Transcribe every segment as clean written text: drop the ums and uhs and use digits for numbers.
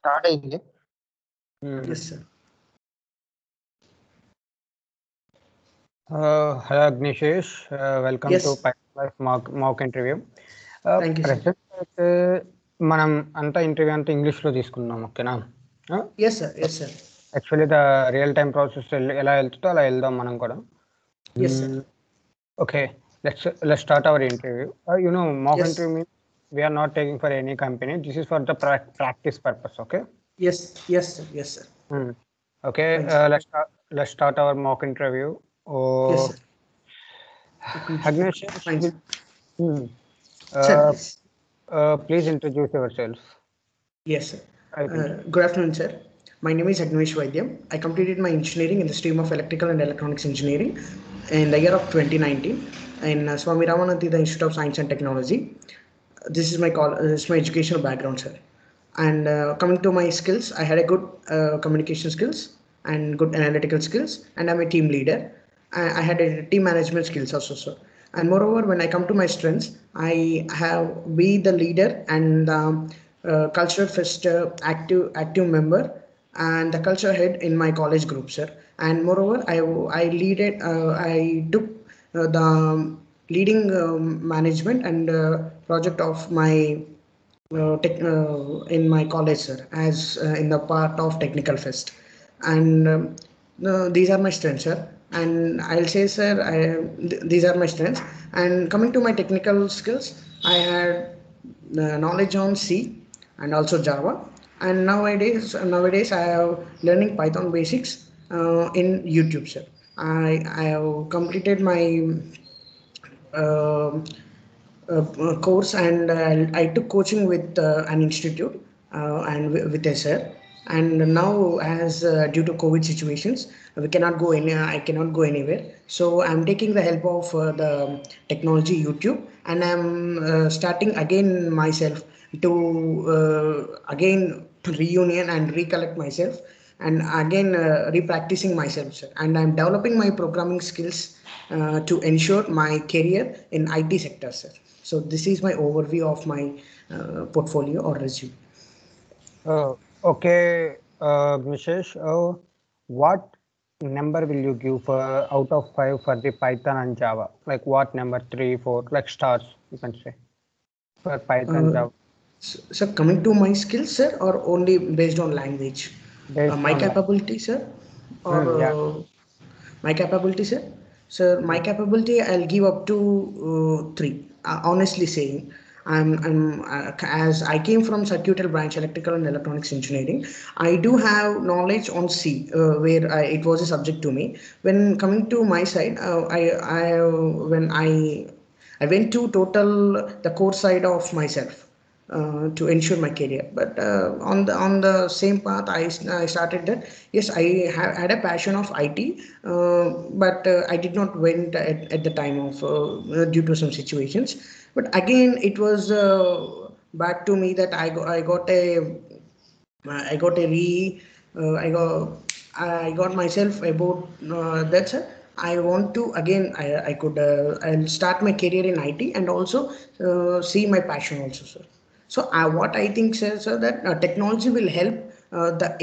Start అయింది. Yes, sir. Hello Agnishesh, welcome Yes. To life mock interview. Thank you, sir. Present అయితే మనం అంతా interview అంతా ఇంగ్లీష్లో తీసుకున్నాం, ఓకేనా? Yes, sir. Yes, sir. Actually the real time process ఎలా వెళ్తుందో అలా వెళ్దాం మనం కూడా. Yes, sir. Okay, let's start our interview. Mock Yes. interview means we are not taking for any company. This is for the practice purpose, okay? Yes. Yes, sir. Yes, sir. Okay, Fine, sir. let's start our mock interview. Yes, sir. Agnesh, Fine, sir. sir, please. Please introduce yourself. Yes, sir. Good afternoon, sir. My name is Agnesh Vaidyam. I completed my engineering in the stream of electrical and electronics engineering in the year of 2019 in Swami Ramanatida Institute of Science and Technology. This is my educational background, sir. And coming to my skills, I had a good communication skills and good analytical skills, and I'm a team leader. I had a team management skills also, sir. And moreover, when I come to my strengths, I have be the leader and cultural fest active member and the culture head in my college group, sir. And moreover, I took the leading management and project of my in my college, sir, as in the part of technical fest. And these are my strengths, sir. And I'll say, sir, these are my strengths. And coming to my technical skills, I had knowledge on C and also Java. And nowadays I have learning Python basics in YouTube, sir. I have completed my course, and I took coaching with an institute and with a sir. And now, as due to COVID situations, we cannot go any. I cannot go anywhere. So I'm taking the help of the technology YouTube, and I'm starting again myself to again reunion and recollect myself, and again repracticing myself, sir. And I'm developing my programming skills to ensure my career in IT sector, sir. So this is my overview of my portfolio or resume. Okay, Mishesh, what number will you give for out of 5 for the Python and Java? Like what number, 3, 4, like stars, you can say, for Python, Java? So coming to my skills, sir, or only based on language? My capability, sir, or my capability, sir? Sir, my capability, I'll give up to 3. Honestly saying, I'm as I came from circuitry branch, electrical and electronics engineering. I do have knowledge on C, where it was a subject to me. When coming to my side, when I went to total the core side of myself. To ensure my career, but on the same path, I started that. Yes, I had a passion of IT, but I did not went at the time of due to some situations. But again, it was back to me that I got myself about that, sir. I want to again. I'll start my career in IT and also see my passion also, sir. So what I think, sir, that technology will help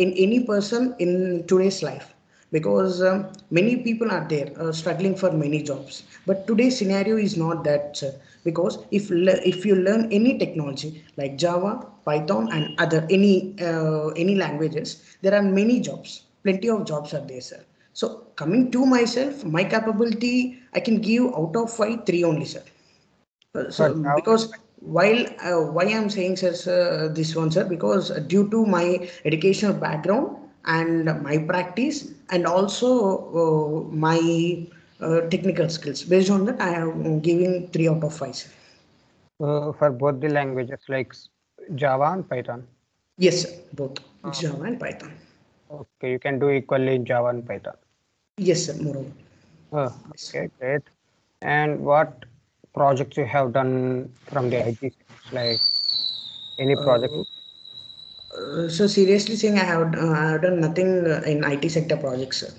in any person in today's life, because many people are there struggling for many jobs. But today's scenario is not that, sir, because if you learn any technology like Java, Python, and other any languages, there are many jobs. Plenty of jobs are there, sir. So coming to myself, my capability, I can give out of 5, 3 only, sir. So because why I'm saying, sir, this one, sir, because due to my educational background and my practice and also my technical skills, based on that, I am giving 3 out of 5, sir. For both the languages, like Java and Python? Yes, sir, both Java and Python. Okay, you can do equally in Java and Python. Yes, sir, moreover. Okay, great. And what projects you have done from the IT sectors, like any project? So seriously saying, I have done nothing in IT sector projects, sir,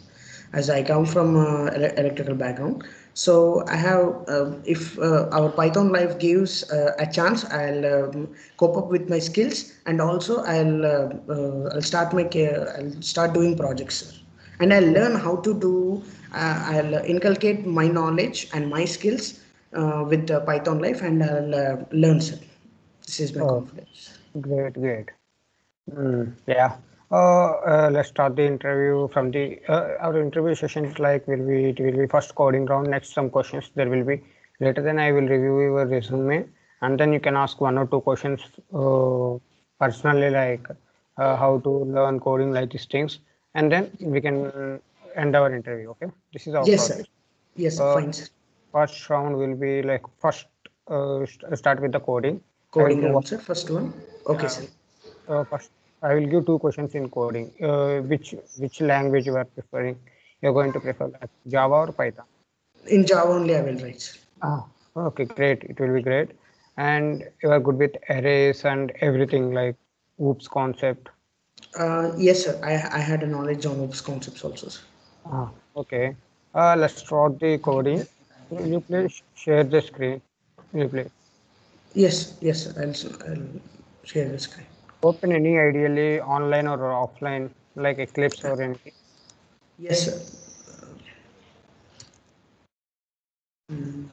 as I come from electrical background. So I have, if our Python life gives a chance, I'll cope up with my skills, and also I'll start I'll start doing projects, sir. And I'll learn how to do. I'll inculcate my knowledge and my skills with Python life, and I'll learn, sir. This is my Oh, confidence. great, great. Yeah. Let's start the interview from the our interview sessions like it will be first coding round, next some questions there will be. Later then I will review your resume and then you can ask one or two questions personally like how to learn coding like these things and then we can end our interview. Okay, this is our Yes, sir. process. Yes, sir. Uh, Fine, sir. First round will be like first start with the coding. I will Coding give round, sir. First one. Okay, yeah, sir. first, I will give two questions in coding. Which language you are preferring? You're going to prefer like Java or Python? In Java only I will write, sir. Ah, okay, great. It will be great. And you are good with arrays and everything like OOPS concept. Yes, sir. I had a knowledge on OOPS concepts also, sir. Okay. Let's start the coding. Will you please share the screen? Will you please Yes, yes, sir. I'll share the screen. open any ideally online or offline like Eclipse or anything? Yes, sir. Mm.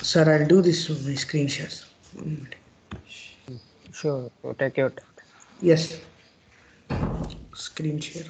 Sir, I'll do this with my screen shares. 1 minute. Sure. So take your time. Yes, sir. Screen share.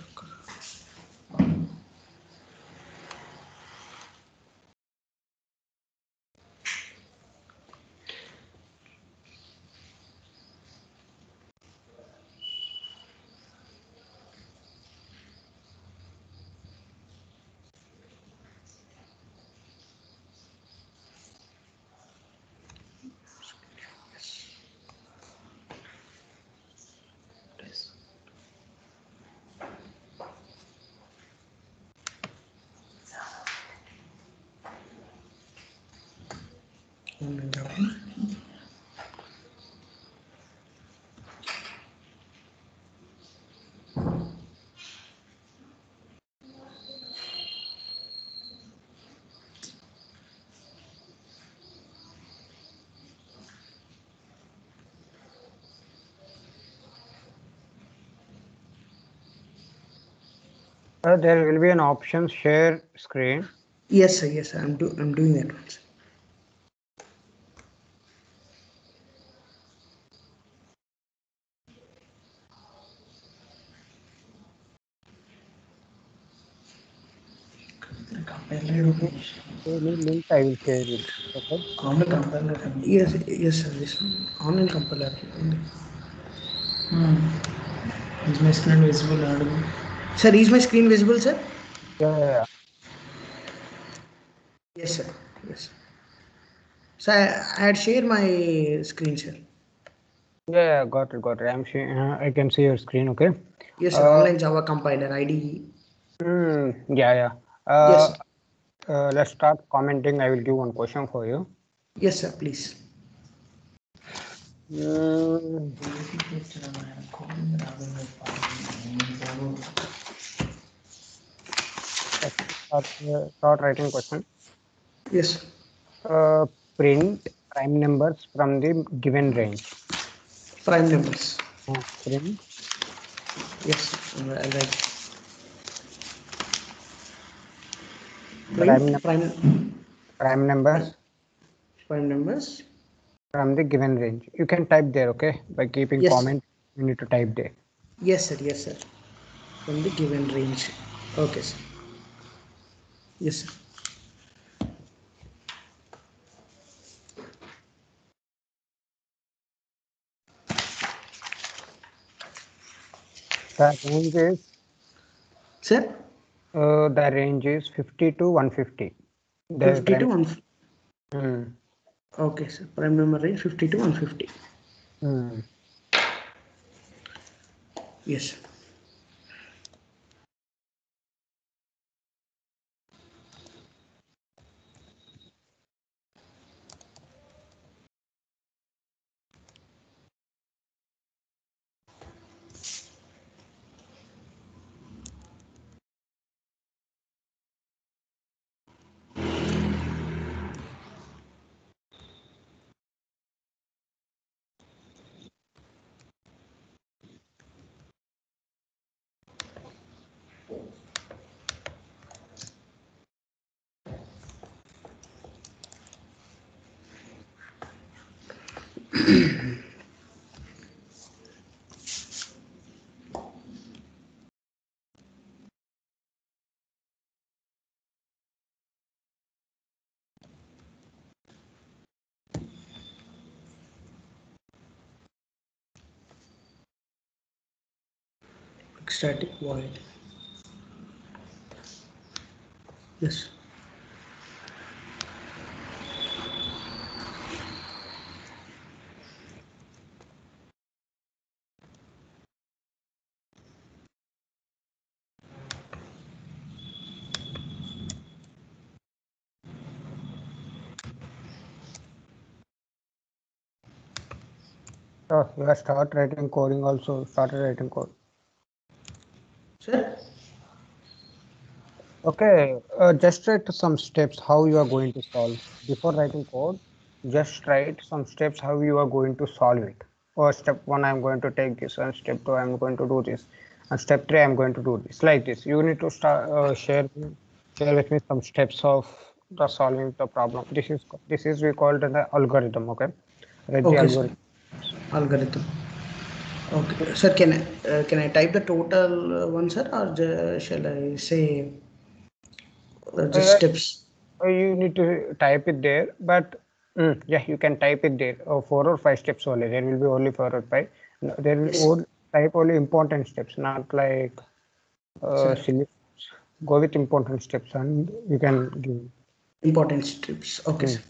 Yes. Online. There will be an option share screen. Yes, sir. Yes, sir. I'm doing that one, sir. Any link I will share with. Okay. Online compiler. Yes, yes, sir. This one. Online compiler. Hmm. Is my screen visible? Audible? Sir, is my screen visible, sir? Yeah, yeah, yeah. Yes, sir. Yes. So I had shared my screen share. Yeah, yeah, got it, got it. I can see your screen. Okay. Yes, sir. Uh, Online Java compiler IDE. yeah, yeah. Yes, sir. Let's start commenting. I will give one question for you. Yes, sir. Please. Mm, let's start writing question. Yes. Uh, Print prime numbers from the given range. Prime numbers. Print Yes. Right. prime Print prime numbers prime numbers. from the given range. You can type there. Okay. By keeping Yes. comment, you need to type there. Yes, sir. Yes, sir. From the given range. Okay, sir. Yes, sir. The range is Sir, the range is 50 to 150. The 50 to prime. 1. Mm, Okay, sir. Prime number range 50 to 150. mm. Yes, sir. Static void. Yes. So you have start writing coding also, started writing code. Sir? Okay, just write some steps how you are going to solve. Before writing code, just write some steps how you are going to solve it. Or step one, I'm going to take this, and step two, I'm going to do this, and step three, I'm going to do this. Like this, you need to start share with me some steps of the solving the problem. This is we called the algorithm. Okay, write the Okay, sir. algorithm. Algorithm. Okay, sir. Can I type the total one, sir, or shall I say just Uh, steps? you need to type it there, but yeah, you can type it there. 4 or 5 steps only. There will be only 4 or 5. No, there will Yes, type only important steps, not like sir. silly. Go with important steps, and you can give. Important steps. Okay, Mm. sir.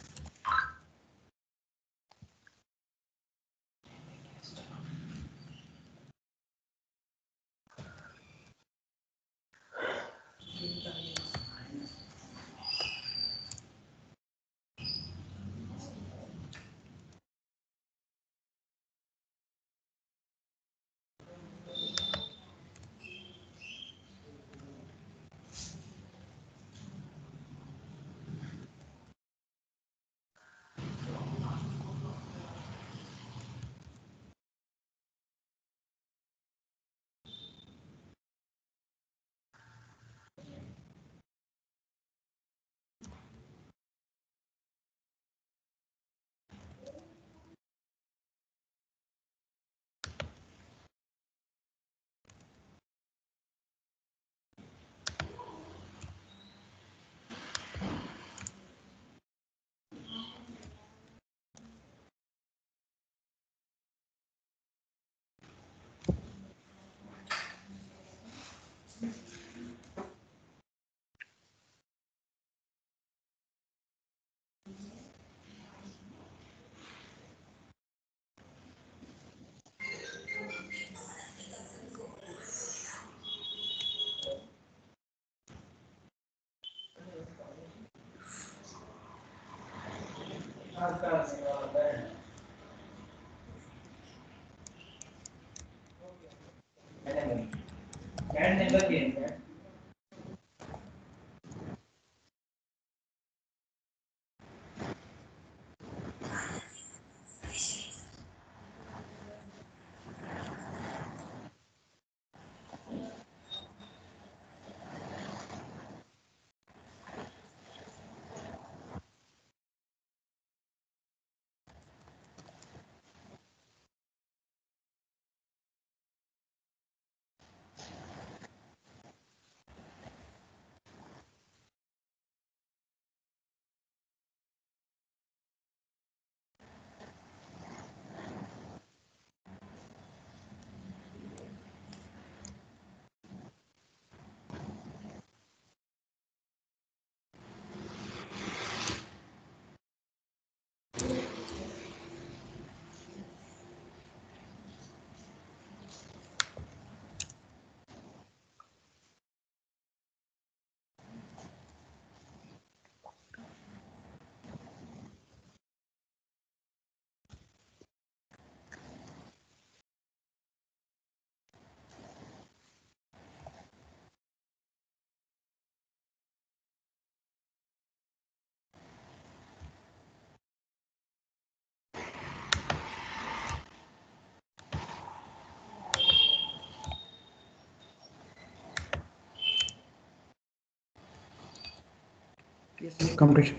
Yes, completion.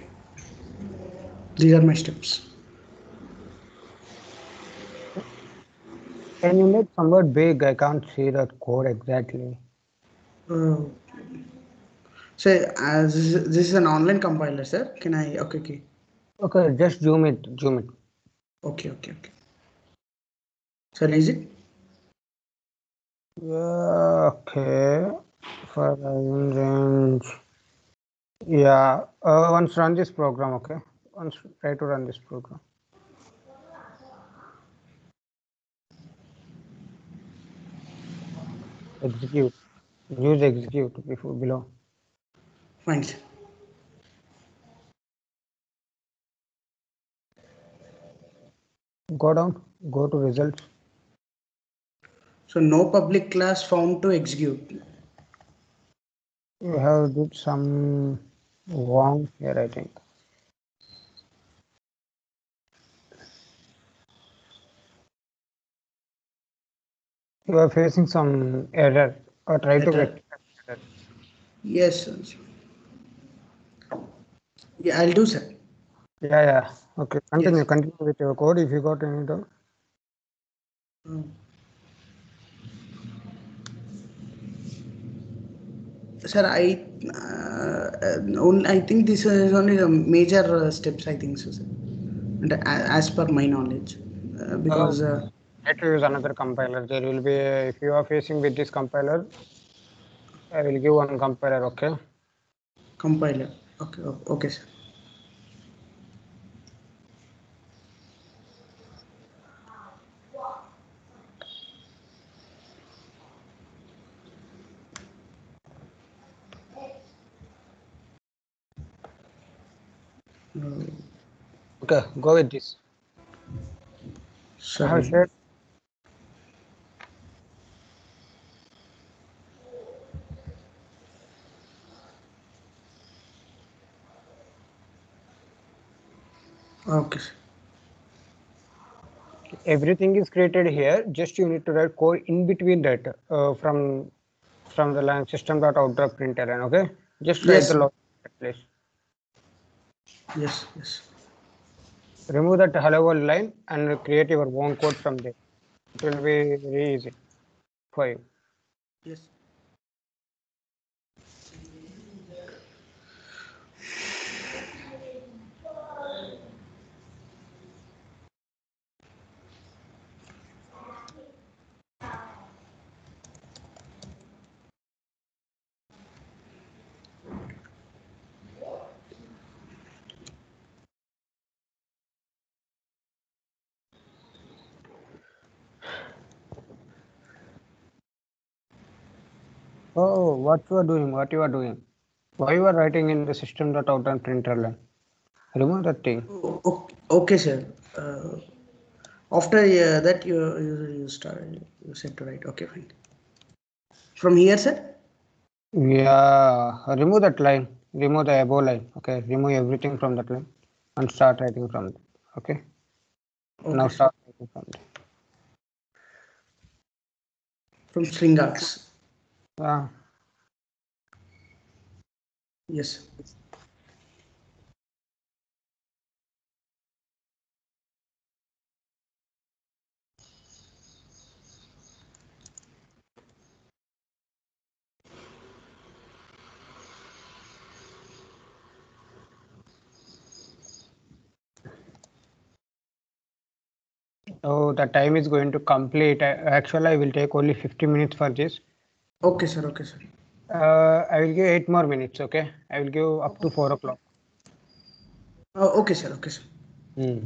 These are my steps. Can you make somewhat big? I can't see that code exactly. Uh, so this is an online compiler, sir. Can I? Okay, okay, Okay, just zoom it, zoom it. okay, okay, okay. Sir, is it? Yeah, okay. For range. Yeah, once run this program, okay? Once try to run this program. Execute. Use execute before below. Fine, sir. Go down, go to results. So no public class found to execute. You have did some wrong here, I think. You are facing some error or try to Error. rectify error. Yes, sir. Yeah, I'll do, sir. Yeah, yeah. Okay, Yes. continue with your code if you got any doubt. Mm. Sir, I think this is only the major steps. I think so, sir. And as per my knowledge, because Try to use another compiler. There will be, if you are facing with this compiler, I will give one compiler, okay? compiler. Okay, okay, sir. Uh, Okay, go with this. I have Sorry. shared. Okay, sir. Everything is created here. Just you need to write code in between that from the line system.out.println. Okay, just write Yes, the sir. logic at place. Yes, yes. Remove that hello world line and create your own code from there. It will be very easy for you. Yes. Oh, what you are doing? What you are doing? Why you are writing in the system.out.println? Remove that thing. Okay, okay, sir. After that, you start. You said to write. Okay, fine. From here, sir. Yeah, remove that line. Remove the above line. Okay, remove everything from that line and start writing from it. Okay, now Okay, sir. start writing from it. From string args. Yeah. Yes. So the time is going to complete. Actually, I will take only 50 minutes for this. Okay, sir. Okay, sir. I will give 8 more minutes. Okay, I will give up to 4 o'clock. Okay, sir. Okay, sir. Hmm.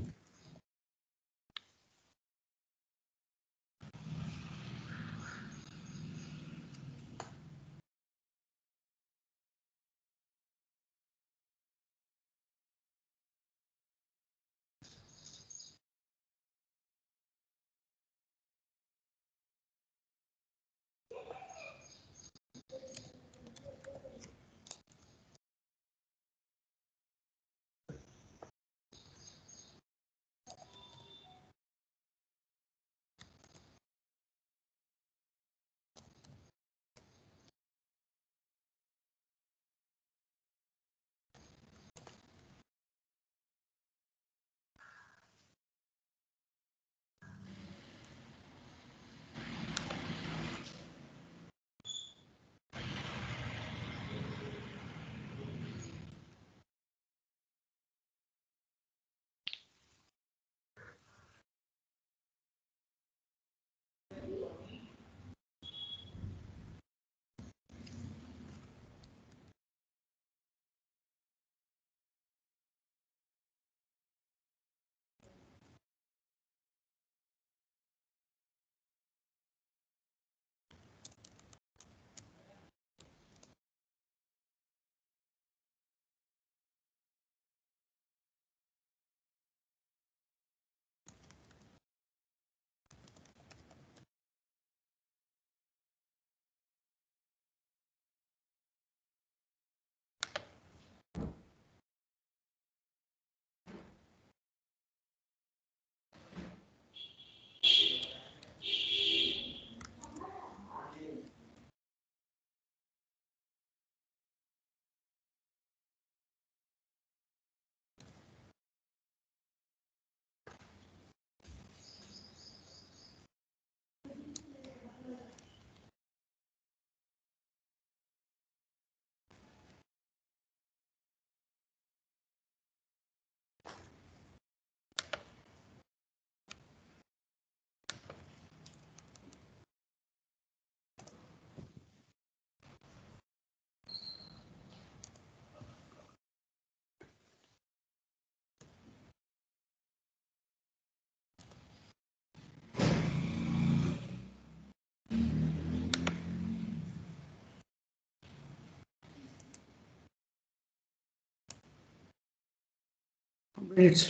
Minutes.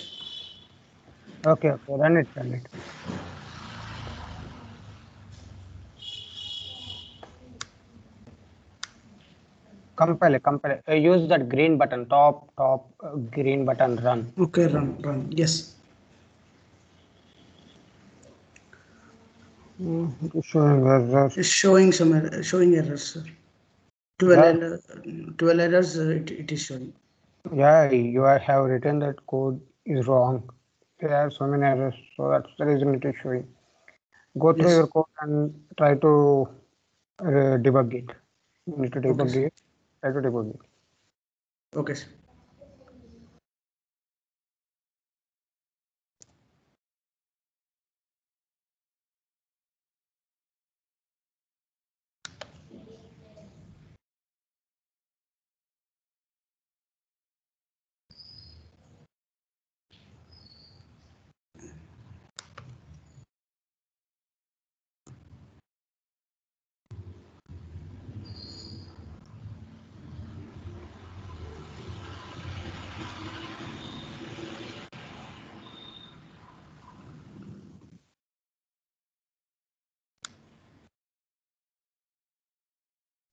Okay, run it. Compile. Use that green button, top green button, run. Okay, run. Yes. It is showing errors. It's showing showing errors, sir. 12 errors it is showing. Yeah, you have written that code is wrong. There are so many errors, so that's the reason it is showing. Go through Yes. your code and try to debug it. You need to debug Okay, it. Try to debug it. okay, sir.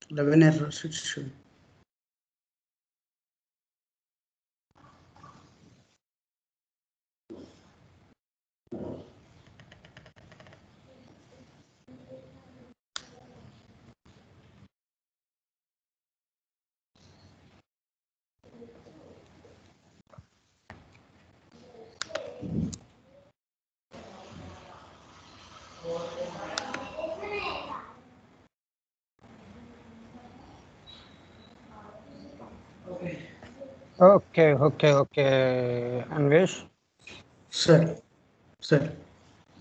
Eleven errors it's showing. Okay. Anvesh, Sir, sir.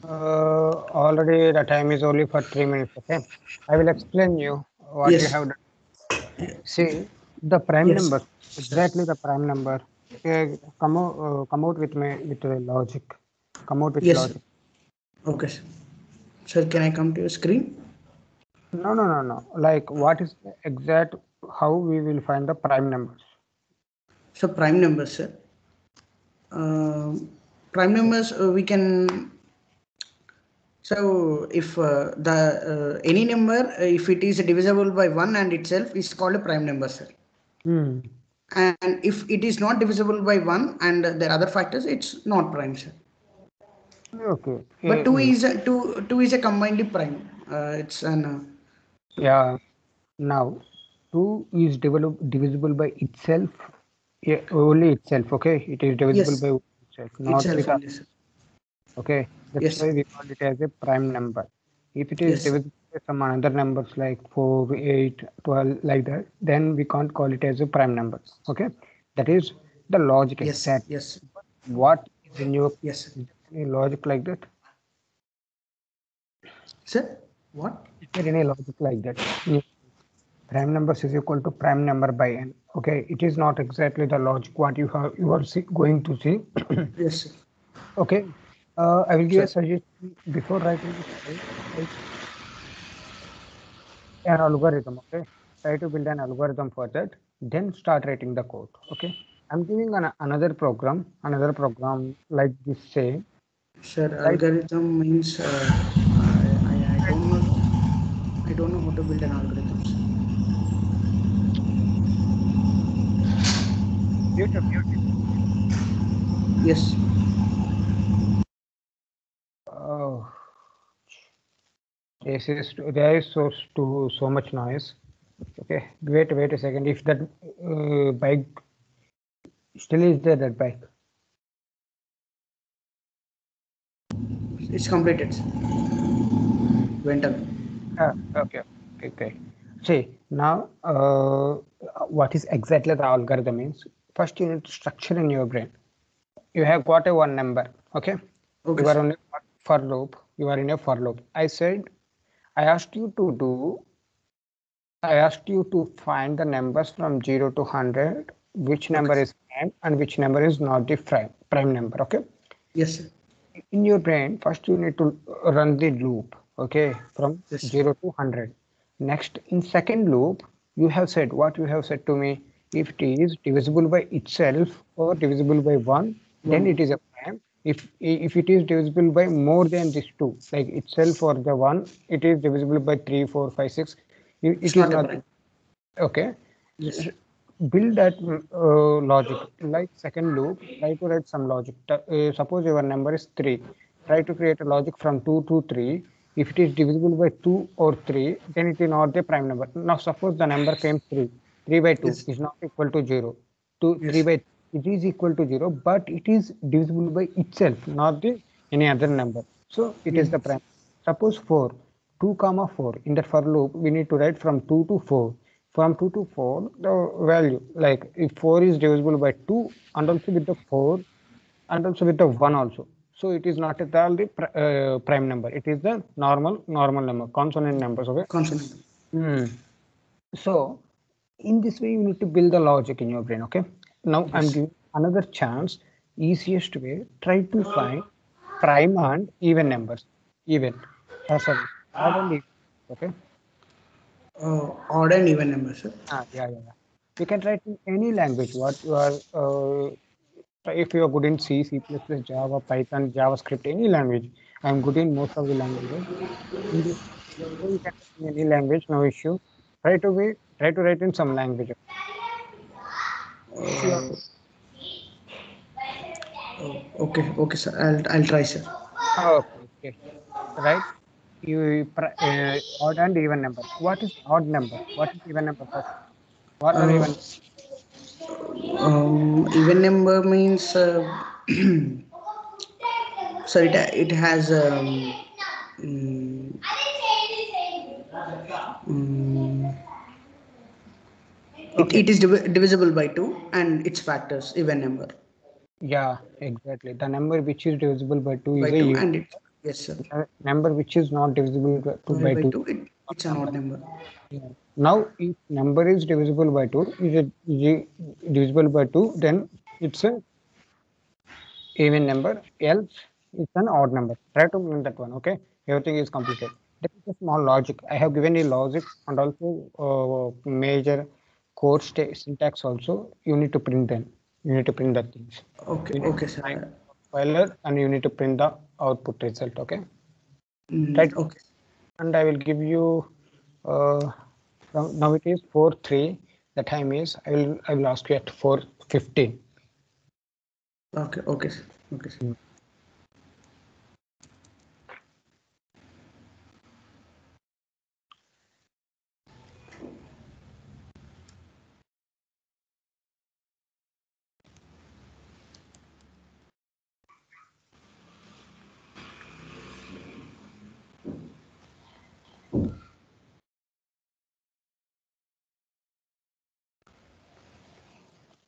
already the time is only for 3 minutes. Okay, I will explain you what you Yes, have done. See, the prime yes, number, sir. exactly the prime number. Come out with me with the logic. Come out with Yes, sir. logic. Okay, sir. Sir, can I come to your screen? No. Like, what is the exact how we will find the prime numbers? So prime numbers, sir. Prime numbers we can. So if the any number if it is divisible by one and itself is called a prime number, sir. Hmm. And if it is not divisible by one and there are other factors, it's not prime, sir. Okay. But two is a combined prime. It's an Yeah. Now, 2 is divisible by itself. Yeah, only itself. Okay. It is divisible yes by itself, not itself with only, other. sir. Okay. That's Yes, why we call it as a prime number. If it is yes, divisible by some other numbers like 4, 8, 12, like that, then we can't call it as a prime number. Okay. That is the logic yes, exact. yes, What is in your yes, is there any logic like that? sir. What? Is there any logic like that? Yeah. Prime numbers is equal to prime number by n. Okay, it is not exactly the logic what you are going to see. Yes, sir. Okay, I will give a Sir. suggestion before writing this code. Write an algorithm. Okay, try to build an algorithm for that. Then start writing the code. Okay, I'm giving another program like this. Say, Sir, right? algorithm means I don't know. I don't know how to build an algorithm, sir. Mute. Yes. Oh, there is so much noise. Okay, wait a second. If that bike still is there, that bike. It's completed, sir. Went away. Okay. See, now what is exactly the algorithm means? First, you need to structure in your brain. You have got a one number. Okay, Okay, you are sir. on a for loop. You are in a for loop. I asked you to do. I asked you to find the numbers from 0 to 100. Which Okay, number sir. is prime and which number is not the prime number. Okay. Yes, sir. In your brain, first you need to run the loop, okay, from Yes, sir. 0 to 100. Next, in second loop, you have said to me, if it is divisible by itself or divisible by 1, then it is a prime. If it is divisible by more than this 2, like itself or the 1, it is divisible by 3, 4, 5, 6. It It's is not a not prime. okay. Yes. Build that logic like second loop. Try to write some logic. Suppose your number is 3. Try to create a logic from 2 to 3. If it is divisible by 2 or 3, then it is not a prime number. Now suppose the number came 3. 3 by 2 Yes. is not equal to 0. 3 Yes. by it is equal to 0, but it is divisible by itself, not the any other number. So it is the Yes. prime. Suppose 4, 2 comma 4. In that for loop, we need to write from 2 to 4. From 2 to 4, the value, like if 4 is divisible by 2 and also with the 4 and also with the 1 also. So it is not at all the prime number. It is the normal number, consonant numbers. Okay. Consonant. So in this way, you need to build the logic in your brain. Okay. Now I'm Yes. giving another chance. Easiest way, try to find prime and even numbers. Even. Sorry. Odd and even. Okay. Odd and even number, sir. Yeah. You can write in any language. What you are, if you are good in C, C++, Java, Python, JavaScript, any language. I'm good in most of the languages. In this way, you can write in any language, no issue. Try to write in some language. If you are Okay. Okay, sir. I'll try, sir. okay. Right? Odd and even number. What is odd number? What is even number first? What are Uh, even? Even number means, so it has mm, mm, Okay. it is divisible by 2 and its factors even number Yeah, exactly. The number which is divisible by 2 by is a 2 even. and it. Yes, sir. Number which is not divisible by By 2 2 it's an odd number. Yeah. Now, if number is divisible by 2, divisible by 2, then it's a even number, else it's an odd number. Try to learn that one, okay? Everything is completed. That is a small logic. I have given a logic and also major core syntax also. You need to print them. You need to print the things. Okay. You need Okay, to find sir. compiler and you need to print the output result, okay? Right. Okay. And I will give you uh, now it is 4:03. The time is I will ask you at 4:15. Okay. Okay, sir. Okay, sir.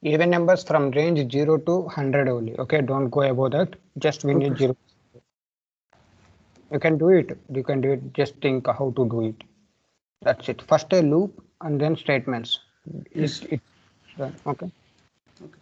Even numbers from range 0 to 100 only. Okay, don't go above that. Just we need Okay, sir. 0. You can do it. You can do it. Just think how to do it. That's it. First a loop and then statements. Yes. It done. Okay. Okay.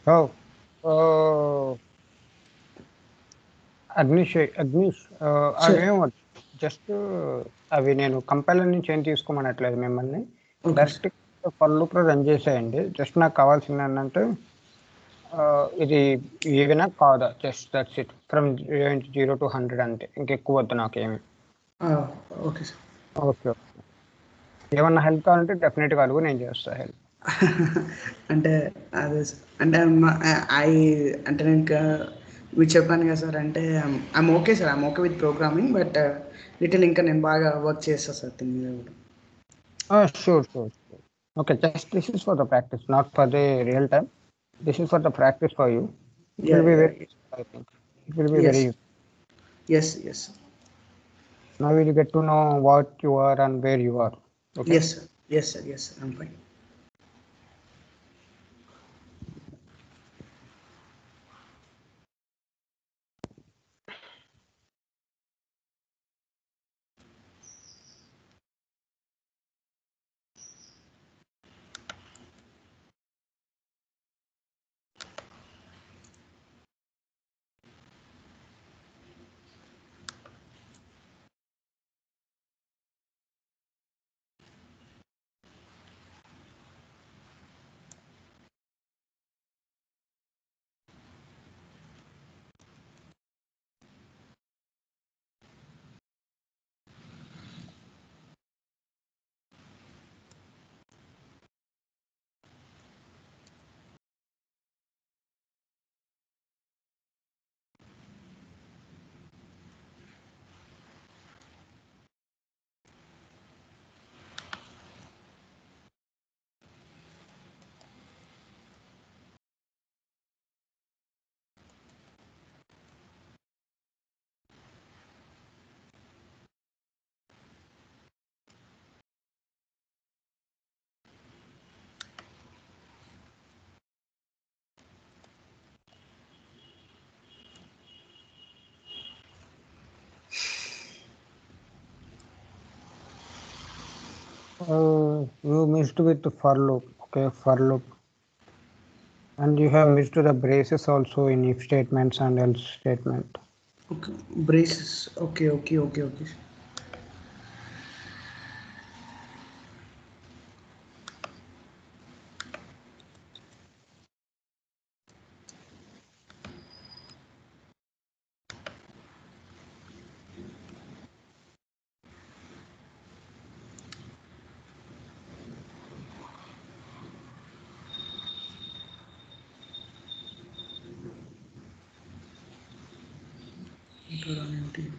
Oh, uh, అగ్నిష్ Sir. అవేమో just అవి నేను compiler నుంచి ఏం తీసుకోమనట్లేదు మిమ్మల్ని Okay, sir. Direct for loop లో run చేసేయండి just నాకు కావాల్సింది ఏంటంటే ఇది ఏమైనా కాదా just that's it from 0 to 100 అంటే ఇంకెక్కువ వద్దు నాకేమి Okay, sir. ఓకే ఏమన్నా హెల్ప్ కావాలంటే డెఫినెట్గా అడుగు నేను చేస్తాను హెల్ప్ అంటే అదే సార్. అంటే ఐ అంటే నేను ఇంకా మీరు చెప్పాను కదా సార్, అంటే I'm okay sir, I'm okay with programming, but little ఇంకా నేను బాగా వర్క్ చేస్తాను సార్ దీని మీద కూడా. Sure okay just this is for the practice not for the real time this is for the practice for you it yeah will be yeah very I think It will be Yes. very easy. Yes. Yes. Now we'll get to know what you are and where you are. Okay. Yes, sir. Yes, sir. Yes, sir. I'm fine. You missed with the for loop. Okay, for loop. And you have missed the braces also in if statements and else statement. Okay. Braces. Okay. Okay. Okay. Okay. Enter an empty.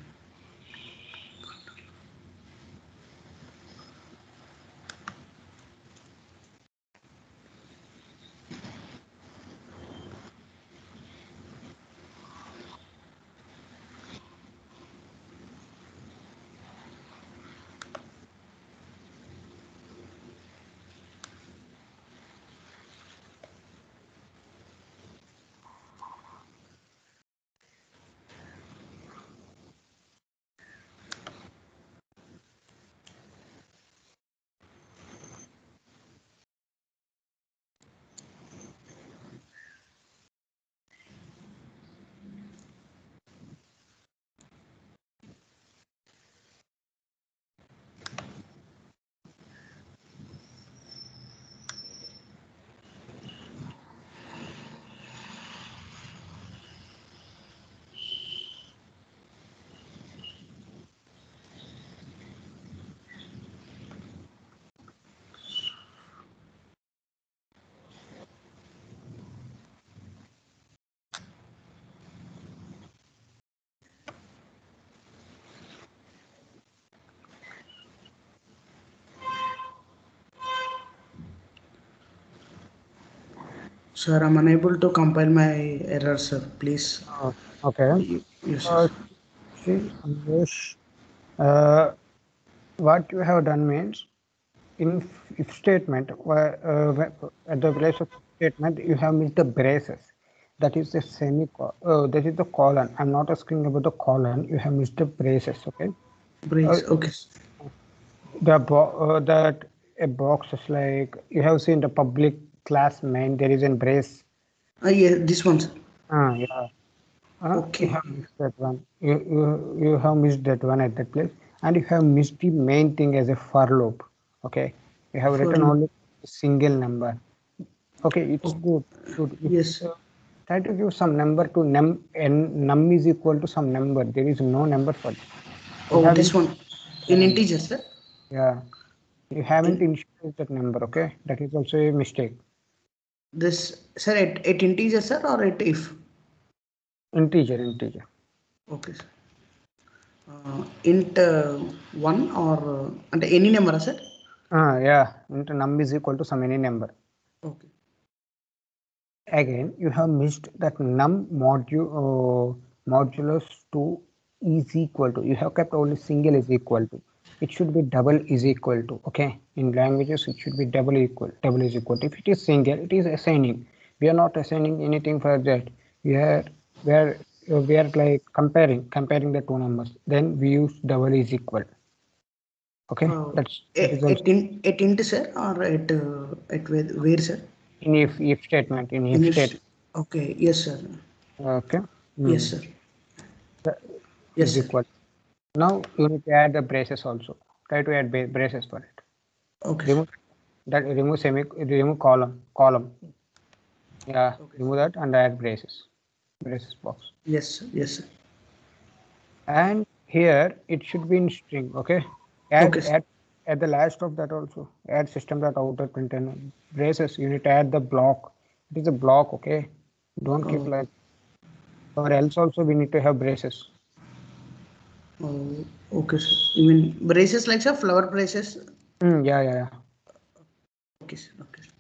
Sir, I'm unable to compile my error, sir. Please. Okay. Yes, Uh, yes. See, Amish, uh, what you have done means in if statement, at the place of statement, you have missed the braces. That is the semicolon. That is the colon. I'm not asking about the colon. You have missed the braces. Okay. Uh, Brace. Okay. that a box is like you have seen the public class main. There is a brace. Yeah, this one, sir. Yeah. You Okay. have missed that one. You have missed that one at that place, and you have missed the main thing as a for loop. Okay, you have For written only a single number. Okay, it's oh, good. Good. If yes. try to give some number to num and num is equal to some number. There is no number for it. You Oh, this haven't. one. In integer, sir. Yeah, you haven't In initialized that number. Okay, that is also a mistake. this, sir, at integer, sir, or at if? Integer, integer. Okay, sir. Int one or and any number, sir? Yeah, into num is equal to some any number. Okay. Again, you have missed that num module, modulus 2 is equal to, you have kept only single is equal to, it should be double is equal to. Okay, in languages it should be double is equal to. If it is single, it is assigning. We are not assigning anything for that. We are like comparing the two numbers, then we use double is equal. Okay, that is also At int sir, or at where sir? in if statement, in In if if, statement. okay, yes sir. Okay. Yes sir. That Yes is sir. equal. Now you need to add the braces also. Try to add braces for it. Okay sir. Remove that. Remove column. Yeah, Okay. remove that and add braces box. Yes sir. Yes sir. And here it should be in string. Okay, add Okay sir. add at the last of that also add system.outer println braces. You need to add the block. It is a block. Okay, don't keep Oh, like, or else also we need to have braces. oh, okay sir. You mean braces like sir, flower braces? Yeah. Okay sir. Okay sir.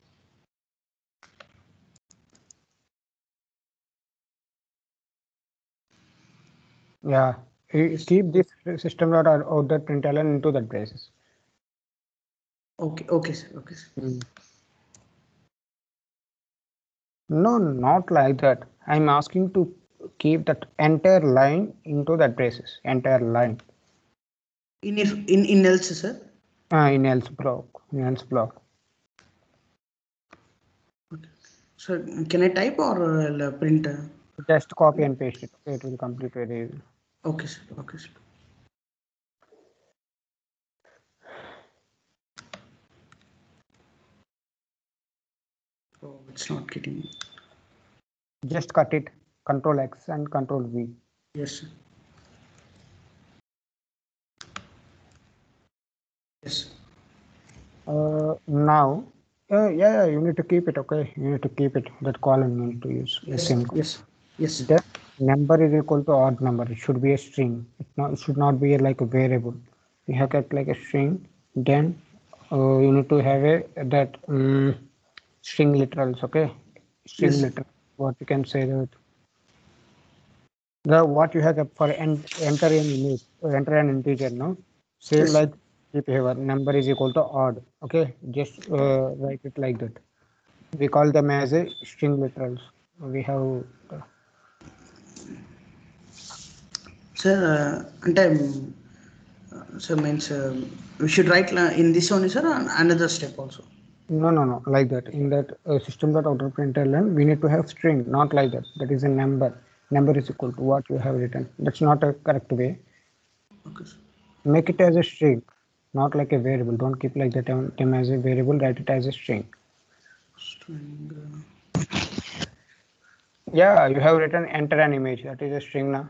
Yeah, Yes. keep this system.outer println into that braces. Okay. Okay sir. Okay sir. No, not like that. I'm asking to keep that entire line into that braces. Entire line. In else sir. In else block. In else block. Okay. So can I type or print? Just copy and paste it. Okay, it will complete very easy. Okay sir. Okay sir. Oh, it's not getting. Just cut it. Control X and Control V. Yes sir. Yes. Now, yeah, you need to keep it. Okay, you need to keep it. That column you need to use the Yes. same. Yes. Yes. The number is equal to odd number. It should be a string. It should not be like a variable. You have kept like a string. Then you need to have a that string literals. Okay, string Yes. literal. What you can say that the what you have kept for enter an image or enter an integer. No, same Yes sir. like if you have a number is equal to odd. Okay, just write it like that. We call them as a string literals. We have Sir, అంటే so means we should write in this only sir, or another step also. No, like that. In that system.outer println, we need to have string, not like that. That is a number. Number is equal to what you have written. That's not a correct way. Okay sir. Make it as a string, not like a variable. Don't keep like that them as a variable. Write it as a string. String, Yeah, you have written enter an image. That is a string now.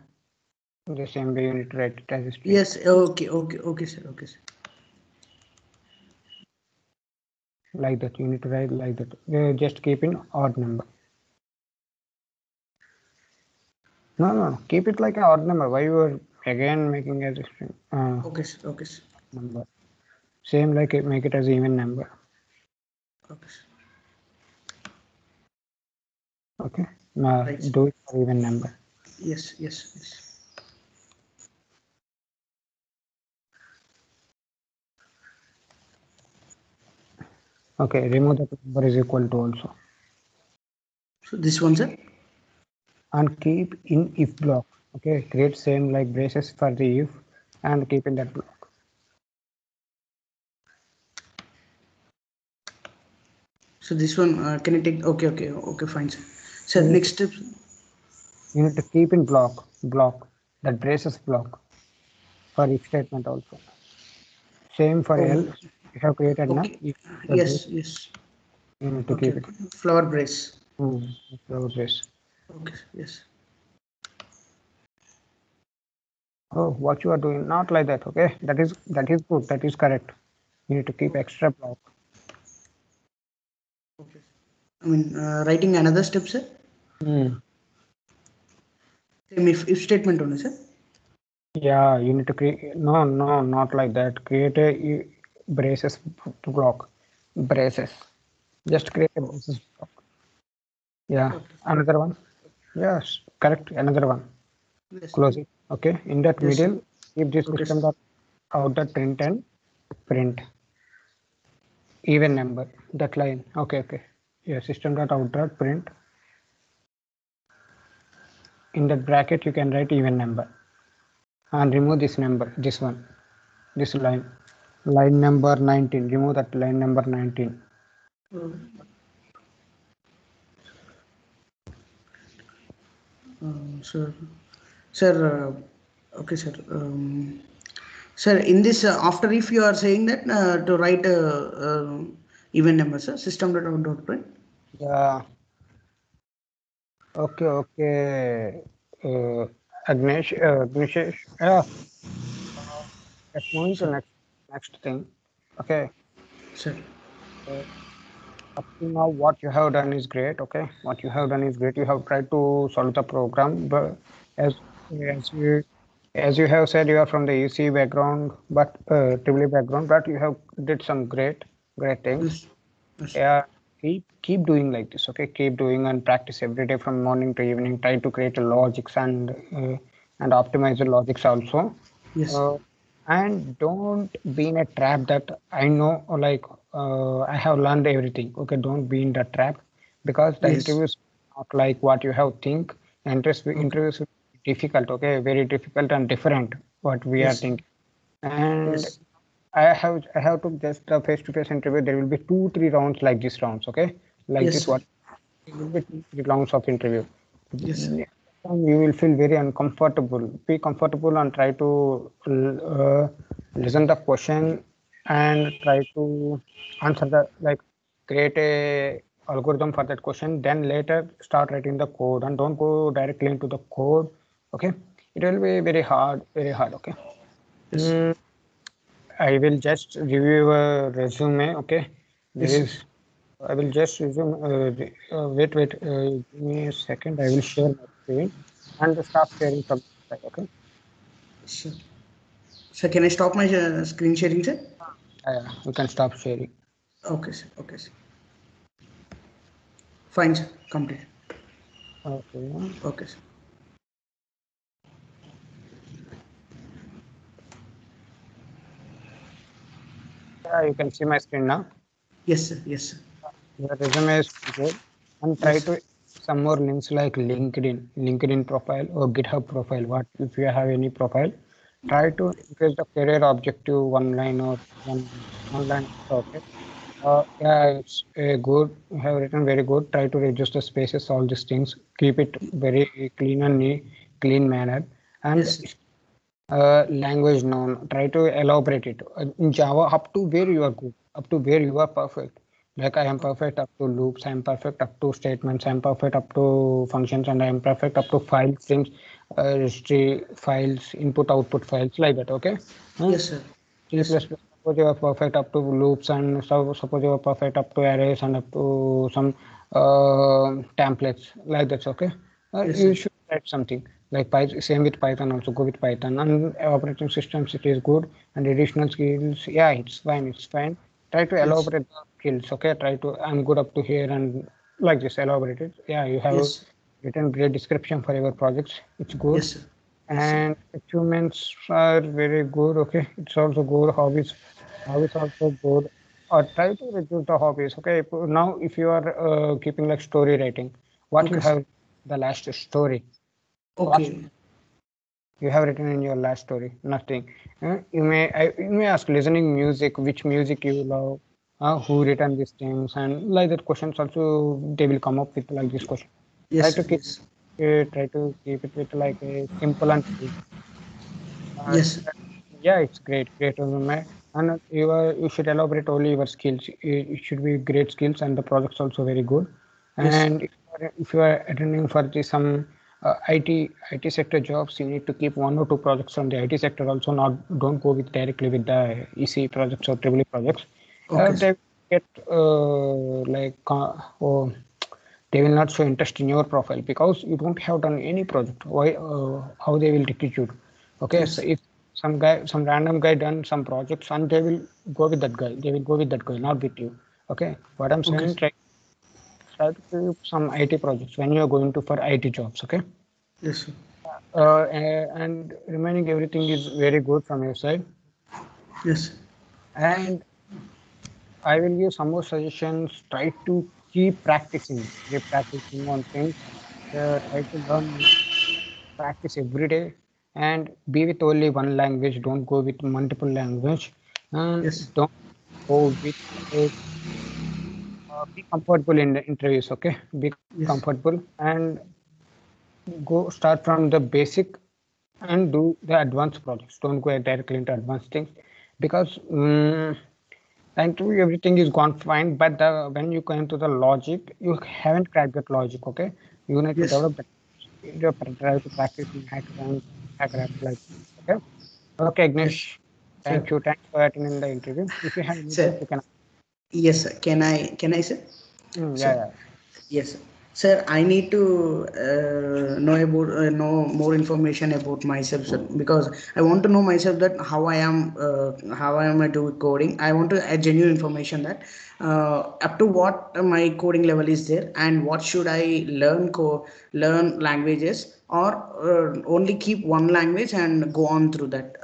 The same way you need to write it as a string. yes. Okay sir. Okay sir. Like that. You need to write like that. Just keep in odd number. No. Keep it like an odd number. Why you are again making as a string? Okay sir. Okay sir. Number. Same like it, make it as even number. Okay sir. Okay. Now Right sir. do it for even number. Yes. Okay, remove the number is equal to also. So this one sir. And keep in if block. Okay, create same like braces for the if and keep in that block. So this one can I take? Okay, fine sir. So You need next to, step. you need to keep in block that braces block for if statement also. Same for Oh, else. You have created now. okay. If the brace, Yes. you need to Okay, keep it. okay. Flower brace. Brace. Okay, yes. Oh, what you are doing? Not like that. Okay, that is good. That is correct. You need to keep Okay. extra block. Okay. I mean, writing another step, sir. Hmm. Same if statement only, sir. Yeah, you need to create. No, not like that. Create a braces block. Braces. Just create a Oh, braces block. Yeah, okay. another one. Yes, correct. Another one. Yes. Close it. Okay. In that Yes, sir. middle, keep this Okay, system sir. dot out dot print and print even number. That line. Okay. Okay. Yeah. System dot out dot print. In that bracket, you can write even number and remove this number. This one. This line. Line number 19. Remove that line number 19. Sir, sir, okay, sir. Sir, in this after if you are saying that to write even number, sir, system dot print. Yeah. Okay. Okay. Agnesh. Yeah. Let's move to Sir, next thing. Okay. sir. Uh, Up to now, what you have done is great. Okay, what you have done is great. You have tried to solve the program, but as as you as you have said, you are from the EC background, but triple background, but you have did some great things. Yes. Yes. Yeah, keep doing like this. Okay, keep doing and practice every day from morning to evening. Try to create a logics and optimize the logics also. Yes. Uh, and don't be in a trap that I know, or like I have learned everything. Okay, don't be in that trap because the Yes. interviews not like what you have think. Okay. Interviews will be difficult. Okay, very difficult and different what we are Yes. thinking. And Yes. I have to just the face-to-face interview. There will be 2-3 rounds like this rounds. Okay, like Yes, this sir. what it will be 2-3 rounds of interview. Yes, sir. And you will feel very uncomfortable. Be comfortable and try to listen the question and try to answer the like create a algorithm for that question. Then later start writing the code and don't go directly into the code. Okay, it will be very hard, very hard. Okay. Yes. Mm, I will just review a resume. Okay, there Yes, sir. is. I will just resume. Wait. Give me a second. I will share my screen and stop sharing from the side. Okay. Sir. Sir, can I stop my screen sharing, sir? You can stop sharing. Okay, sir. Okay, sir. Fine, sir. Complete. Okay. Okay, sir. Yeah, you can see my screen now. Yes, sir. Yes, sir. Your resume is good. And try Yes, sir. to some more links like LinkedIn profile or GitHub profile. What if you have any profile? Try to increase the career objective one line or one line. Okay. Yeah, it's good. You have written very good. Try to reduce the spaces, all these things. Keep it very clean and clean manner. And Yes, sir. language known. Try to elaborate it. In Java, up to where you are good, up to where you are perfect. Like I am perfect up to loops, I am perfect up to statements, I am perfect up to functions, and I am perfect up to file things, history files, input output files like that. Okay. Hmm? Yes, sir. C++, Yes, sir. suppose you are perfect up to loops and suppose you are perfect up to arrays and up to some templates like that. Okay, Yes, you sir. should write something like Python. Same with Python also. Go with Python and operating systems. It is good and additional skills. Yeah, it's fine. It's fine. Try to Yes. elaborate the skills. Okay, try to. I'm good up to here and like this. Elaborate it. Yeah, you have Yes. written great description for your projects. It's good Yes, sir. Yes, sir. and achievements are very good. Okay, it's also good. Hobbies also good. Or try to reduce the hobbies. Okay, now if you are keeping like story writing, what you Okay, sir. have the last story, what Okay. you have written in your last story? Nothing. You may ask listening music, which music you love, who written these things, and like that questions also they will come up with like this question. Try Yes, to sir. keep Yes. try to keep it with like a simple and clean. Uh, Yes, sir. yeah, it's great resume, and you should elaborate only your skills. It should be great skills, and the product's also very good. Yes, sir. And if you are attending for the some IT sector jobs, you need to keep 1 or 2 projects from the IT sector. Also, not don't go with directly with the EC projects or triple E projects. Okay, sir. They get oh, they will not show interest in your profile because you don't have done any project. Why how they will recruit you? Okay, so Yes. if some random guy done some projects and they will go with that guy, they will go with that guy, not with you. Okay, what I'm Okay, saying, sir. try to keep some IT projects when you are going to for IT jobs. Okay. Yes, sir. and remaining everything is very good from your side. Yes. And I will give some more suggestions. Try to keep practicing on things. Try to learn, practice every day, and be with only one language. Don't go with multiple language, and Yes. don't go with. Uh, be comfortable in the interviews. Okay, be Yes. comfortable and go start from the basic and do the advanced projects. Don't go directly into advanced things because. And to everything is gone fine, but when you go into the logic, you haven't cracked that logic. Okay, you need to Yes. develop that. You try to practice in hackathons, hackathons like. Okay, okay, Yes. Ignesh. Sir. Thank you. Thanks for attending the interview. If you have any doubts, Sir. you can. Yes, sir. Can I, sir? Yeah, So, yeah. yes, sir. I need to know more information about myself, sir, because I want to know myself that how I am I do coding. I want to add genuine information that up to what my coding level is there, and what should I learn languages, or only keep one language and go on through that.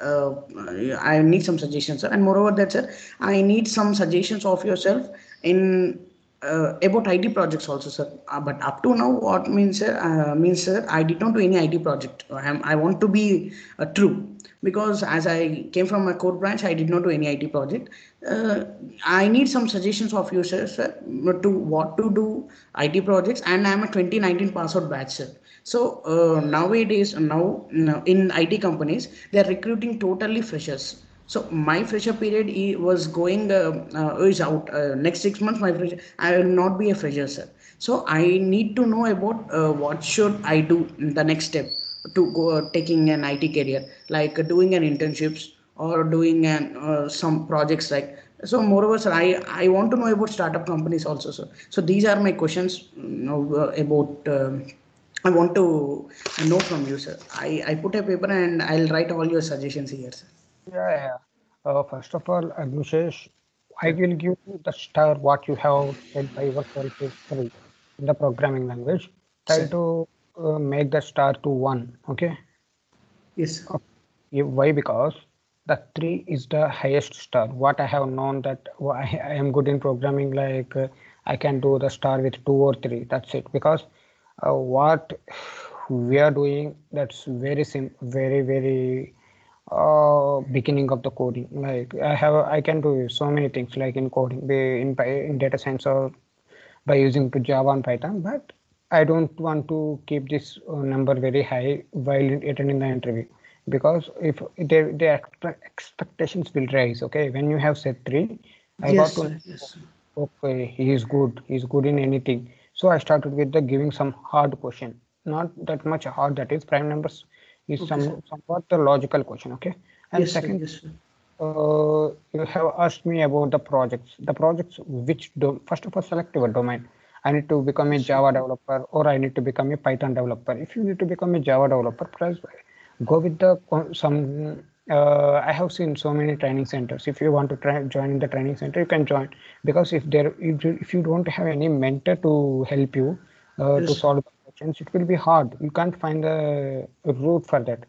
I need some suggestions, sir, and moreover that, sir, I need some suggestions of yourself in about IT projects also, sir. But up to now, what means, sir, I did not do any IT project. I want to be true, because as I came from a core branch, I did not do any IT project. Uh, I need some suggestions of you, sir, to what to do IT projects, and I'm a 2019 pass out batch, sir. So nowadays, now in IT companies, they are recruiting totally freshers. So my fresher period was going is out next 6 months. My fresher, I will not be a fresher, sir. So I need to know about what should I do in the next step to go taking an IT career, like doing an internships or doing an some projects like. So moreover, sir, I want to know about startup companies also, sir. So these are my questions, about. I want to know from you, sir. I put a paper and I'll write all your suggestions here, sir. Yeah, yeah. First of all, Agnishesh, I Sir. will give you the star what you have said by yourself is 3 in the programming language. Try Sir. to make the star to 1. Okay. Yes. Why? Because the 3 is the highest star. What I have known that I am good in programming, like I can do the star with 2 or 3. That's it. Because what we are doing, that's very beginning of the coding. Like I can do so many things like in coding, in data science or by using to Java and Python, but I don't want to keep this number very high while attending the interview because if the expectations will rise. Okay, when you have said 3, I got Yes, to know, sir. Yes. okay, he is good in anything. So I started with the giving some hard question, not that much hard. That is prime numbers is Okay, sir. somewhat the logical question. Okay, and Yes, sir. second Yes, sir. you have asked me about the projects. The projects which do first of all select your domain. I need to become a Yes, sir. Java developer or I need to become a Python developer. If you need to become a Java developer, please go with the some. I have seen so many training centers. If you want to join the training center, you can join because if you don't have any mentor to help you to Yes, sir. solve the questions, it will be hard. You can't find the route for that.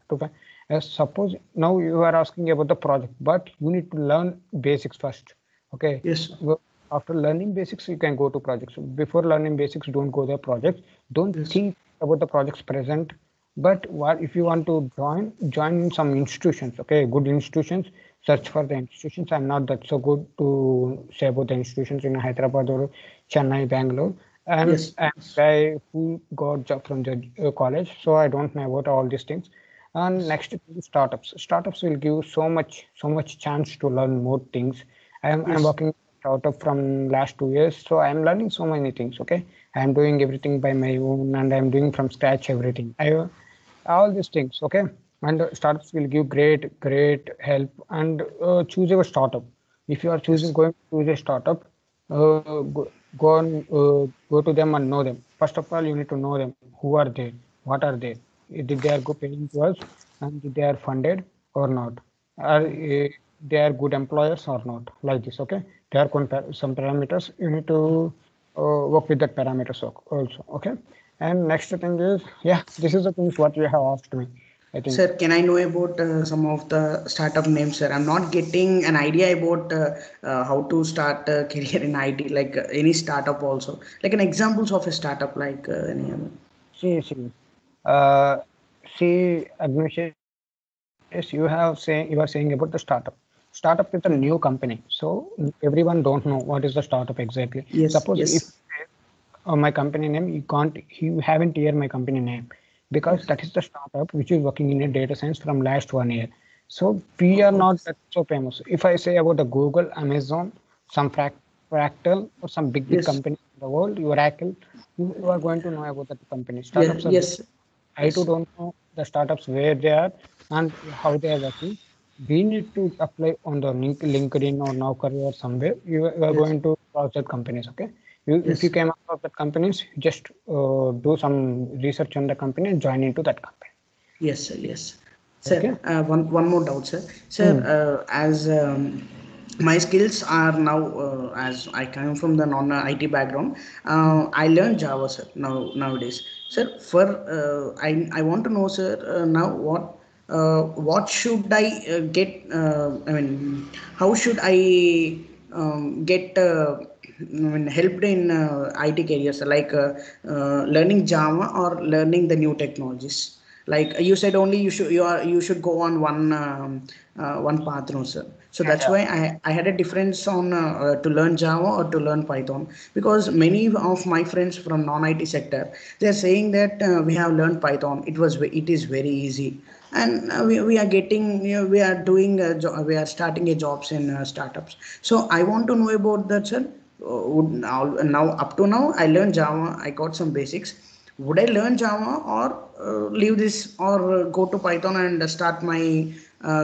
Suppose now you are asking about the project, but you need to learn basics first. Okay. Yes, sir. After learning basics, you can go to projects. Before learning basics, don't go the projects. Don't Yes. think about the projects present. But what if you want to join in some institutions? Okay, good institutions. Search for the institutions. I'm not that so good to say about the institutions in Hyderabad or Chennai, Bangalore. Yes. I'm a Yes. guy who got job from the college, so I don't know about all these things. And Yes. next thing is startups. Startups will give so much chance to learn more things. I'm Yes. working startup from last 2 years, so I'm learning so many things. Okay, I'm doing everything by my own, and I'm doing from scratch everything. I all these things. Okay, and startups will give great help. And choose your startup. If you are choosing Yes. going to choose a startup, go and go to them and know them. First of all, you need to know them. Who are they? What are they? Did they are go paying to us, and did they are funded or not? Are they are good employers or not? Like this, okay? There are some parameters you need to work with that parameters also, okay? And next thing is, yeah, this is the things what you have asked me. I think. Sir, can I know about some of the startup names, sir? I'm not getting an idea about how to start a career in IT, like any startup also. Like an examples of a startup, like any other. See. Uh, See, Agnishesh, you are saying about the startup. Startup is a new company, so everyone don't know what is the startup exactly. Suppose Yes, if yes, my company name, you haven't heard my company name because yes, that is the startup which is working in a data science from last 1 year. So we are not that so famous. If I say about the Google, Amazon, some Fractal or some big yes, company in the world, Oracle, you are going to know about that company. yes, Startups are very, yes, I too yes, don't know the startups where they are and how they are working. We need to apply on the LinkedIn or Naukri or somewhere. You are yes, going to browse that companies. Okay, if you yes. came across that companies, just do some research on the company and join into that company. Yes, sir. Yes, sir. Okay. One more doubt, sir. Sir, Hmm. as my skills are now, as I come from the non-IT background, Hmm. I learn Java, sir. Nowadays, sir. For I want to know, sir. Now what should I get? I mean, how should I get? I mean, helped in IT careers like learning Java or learning the new technologies. Like you said, only you should go on one path, no, sir. So Yeah, that's yeah. why I had a difference on to learn Java or to learn Python, because many of my friends from non-IT sector, they are saying that we have learned Python. It is very easy, and we are getting, we are doing we are starting a jobs in startups. So I want to know about that, sir. Now up to now I learned Java, I got some basics. Would I learn Java or leave this, or go to Python and start my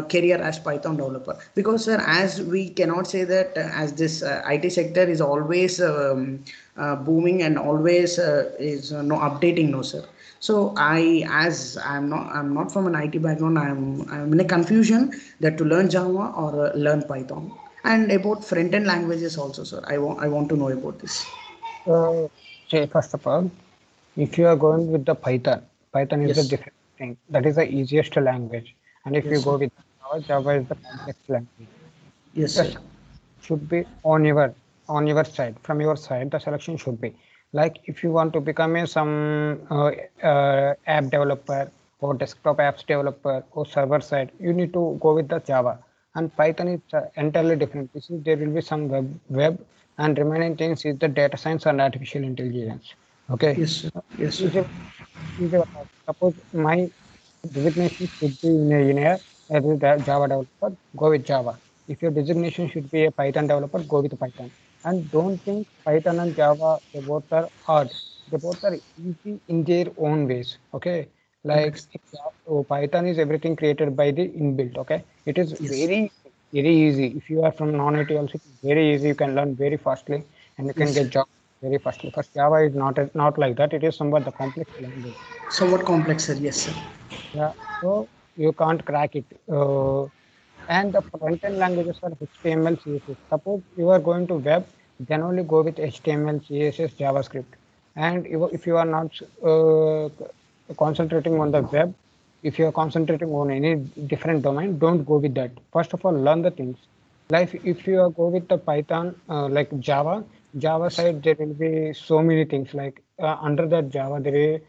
career as Python developer? Because sir, as we cannot say that as this IT sector is always booming and always is no updating, no, sir. So as I'm not from an IT background, I'm in a confusion that to learn Java or learn Python. And about front end languages also, sir. I want to know about this. So, say first of all, if you are going with the Python, Python is the Yes, different thing. That is the easiest language. And if you yes, sir. go with Java, Java is the complex language. Yes, The sir. selection should be on your side. From your side, the selection should be like if you want to become a some app developer or desktop apps developer or server side, you need to go with the Java. And Python is entirely different. This is there will be some web and remaining things is the data science and artificial intelligence. Okay. Yes, sir. Yes, sir. Choose your, choose your path. Suppose my designation should be as a Java developer, go with Java. If your designation should be a Python developer, go with Python. And don't think Python and Java, they both are hard. They both are easy in their own ways. Okay. Okay. Like Python is everything created by the inbuilt. Okay. It is Yes. very easy. If you are from non-IT also, it is very easy. You can learn very fastly and you can Yes, sir. get job very fastly. First, Java is not like that. It is somewhat the complex language. Somewhat complex, sir. Yes, sir. Yeah, so you can't crack it. And the front-end languages are HTML, CSS. Suppose you are going to web, then only go with HTML, CSS, JavaScript. And if you are not concentrating on the web, if you are concentrating on any different domain, don't go with that. First of all, learn the things. Like if you are go with the Python, like Java Yes. side, there will be so many things. Like under that Java, there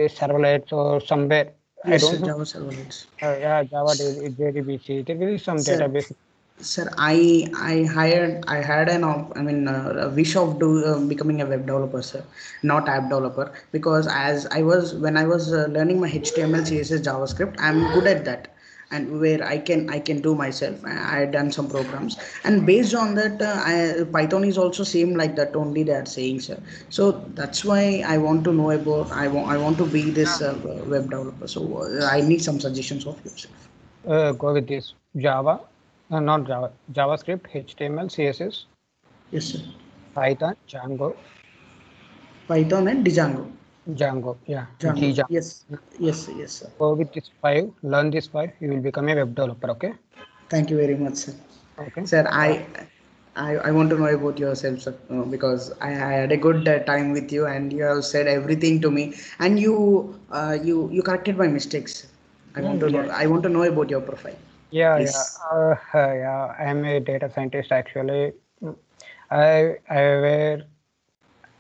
servlets or somewhere. I Yes, sir. don't know. Java servlets. Yeah, Java JDBC. There will be some Sir, database. sir, I had I mean a wish of becoming a web developer, sir, not app developer, because as I was when I was learning my HTML, CSS, JavaScript, I'm good at that, and where I can do myself. I had done some programs, and based on that, Python is also same like that. Only they are saying, sir. So that's why I want to know about. I want to be this web developer. So I need some suggestions of yourself. Go with this Java, not Java, JavaScript, HTML, CSS, Yes, sir. Python, Django, Python and Django. Django. Yeah, Django. Django. Yes. Yes, yes, sir. Go with this five. Learn this five. You will become a web developer. Okay. Thank you very much, sir. Okay. Sir, I want to know about yourself, sir, because I had a good time with you, and you have said everything to me, and you corrected my mistakes. I want to know. Yeah. I want to know about your profile. Yeah, Please. yeah. I am a data scientist actually. I were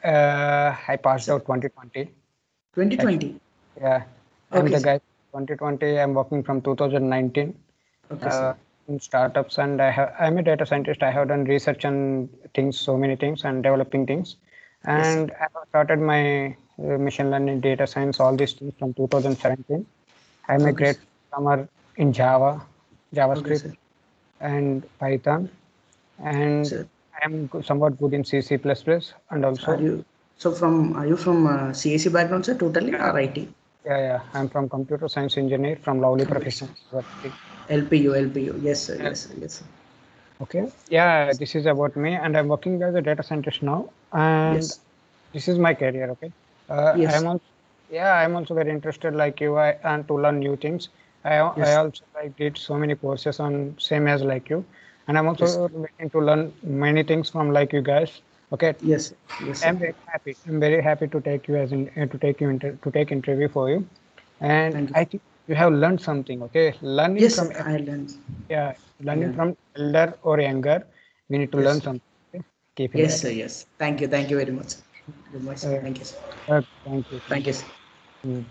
I passed Sir, out 2020. Actually, 2020. yeah, I'm Okay, the sir. guy. 2020. I'm working from 2019 Okay, sir. uh, in startups, and I'm a data scientist. I have done research and things, so many things, and developing things. Yes, sir. And I have started my machine learning, data science, all these things from 2017. I'm a Okay, great sir. programmer in Java, Okay, JavaScript, sir. and Python, and Sir, I'm somewhat good in C, C++, and are also you are you from CSE background, sir, totally, or IT? yeah, I'm from computer science engineer from Lovely Computer Professional science. University. LPU. Yes, sir. Yeah. Yes, sir. Yes, sir. Okay. Yeah, this is about me, and I'm working as a data scientist now, and Yes. this is my career. Okay. Yes. I'm also yeah, I'm also very interested like you. And to learn new things. I Yes. also like did so many courses on same as like you, and I'm Yes. also waiting to learn many things from like you guys. Okay. Yes. Yes, sir. I'm very happy. I'm very happy to take you as in to take you to take interview for you, and Thank you. I think you have learned something. Okay, learning Yes, from sir. I learned. yeah, I learning learned. from elder or younger, we need to Yes, learn sir. something. Okay? Keep in Yes, that sir. way. Yes. Thank you. Thank you very much, sir. Good much, sir. Uh, Thank you, sir. thank you, Thank thank you, you. sir. Mm.